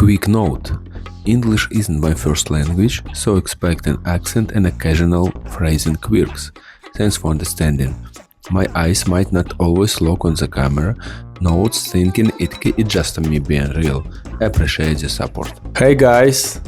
Quick note: English isn't my first language, so expect an accent and occasional phrasing quirks. Thanks for understanding. My eyes might not always look on the camera, notes thinking it just me being real. Appreciate the support. Hey guys,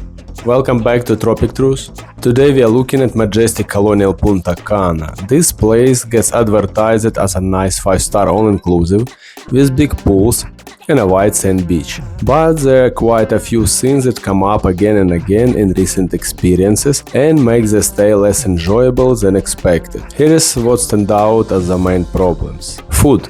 welcome back to Tropic Truth. Today we are looking at Majestic Colonial Punta Cana. This place gets advertised as a nice 5-star all-inclusive with big pools and a white sand beach. But there are quite a few things that come up again and again in recent experiences and make the stay less enjoyable than expected. Here is what stands out as the main problems. Food.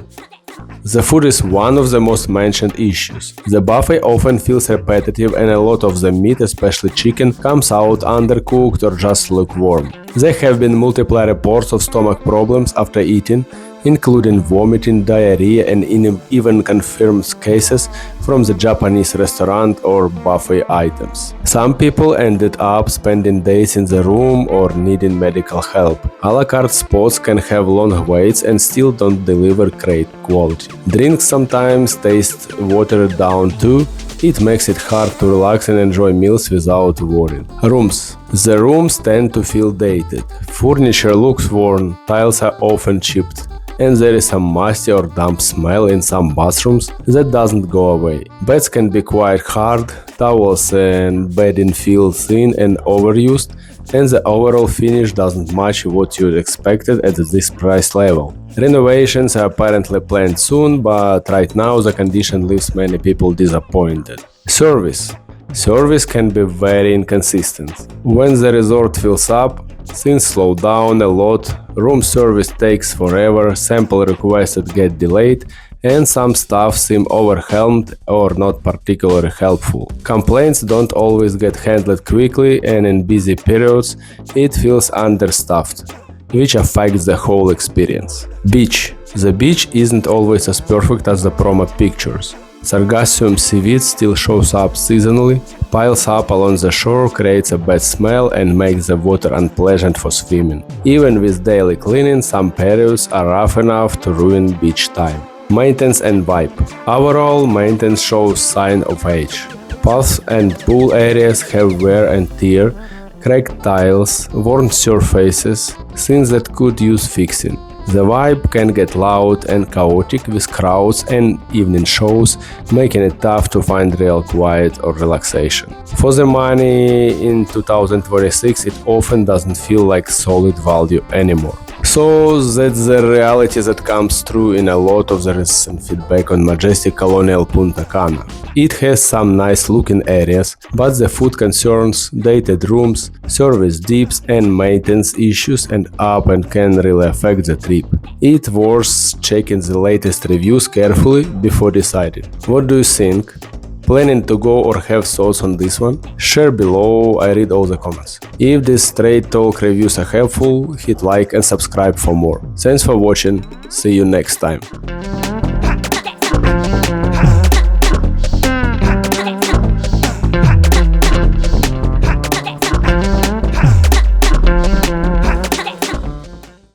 The food is one of the most mentioned issues. The buffet often feels repetitive and a lot of the meat, especially chicken, comes out undercooked or just lukewarm. There have been multiple reports of stomach problems after eating, including vomiting, diarrhea, and even confirmed cases from the Japanese restaurant or buffet items. Some people ended up spending days in the room or needing medical help. A la carte spots can have long waits and still don't deliver great quality. Drinks sometimes taste watered down too. It makes it hard to relax and enjoy meals without worrying. Rooms. The rooms tend to feel dated. Furniture looks worn, tiles are often chipped, and there is a musty or damp smell in some bathrooms that doesn't go away. Beds can be quite hard, towels and bedding feel thin and overused, and the overall finish doesn't match what you expected at this price level. Renovations are apparently planned soon, but right now the condition leaves many people disappointed. Service. Service can be very inconsistent. When the resort fills up, things slow down a lot, room service takes forever, sample requests get delayed, and some staff seem overwhelmed or not particularly helpful. Complaints don't always get handled quickly, and in busy periods it feels understaffed, which affects the whole experience. Beach. The beach isn't always as perfect as the promo pictures. Sargassum seaweed still shows up seasonally, piles up along the shore, creates a bad smell and makes the water unpleasant for swimming. Even with daily cleaning, some periods are rough enough to ruin beach time. Maintenance and vibe. Overall, maintenance shows signs of age. Paths and pool areas have wear and tear, cracked tiles, worn surfaces, things that could use fixing. The vibe can get loud and chaotic with crowds and evening shows, making it tough to find real quiet or relaxation. For the money in 2026, it often doesn't feel like solid value anymore. So that's the reality that comes through in a lot of the recent feedback on Majestic Colonial Punta Cana. It has some nice looking areas, but the food concerns, dated rooms, service dips and maintenance issues and up and can really affect the trip. It's worth checking the latest reviews carefully before deciding. What do you think? Planning to go or have thoughts on this one? Share below, I read all the comments. If these straight talk reviews are helpful, hit like and subscribe for more. Thanks for watching, see you next time.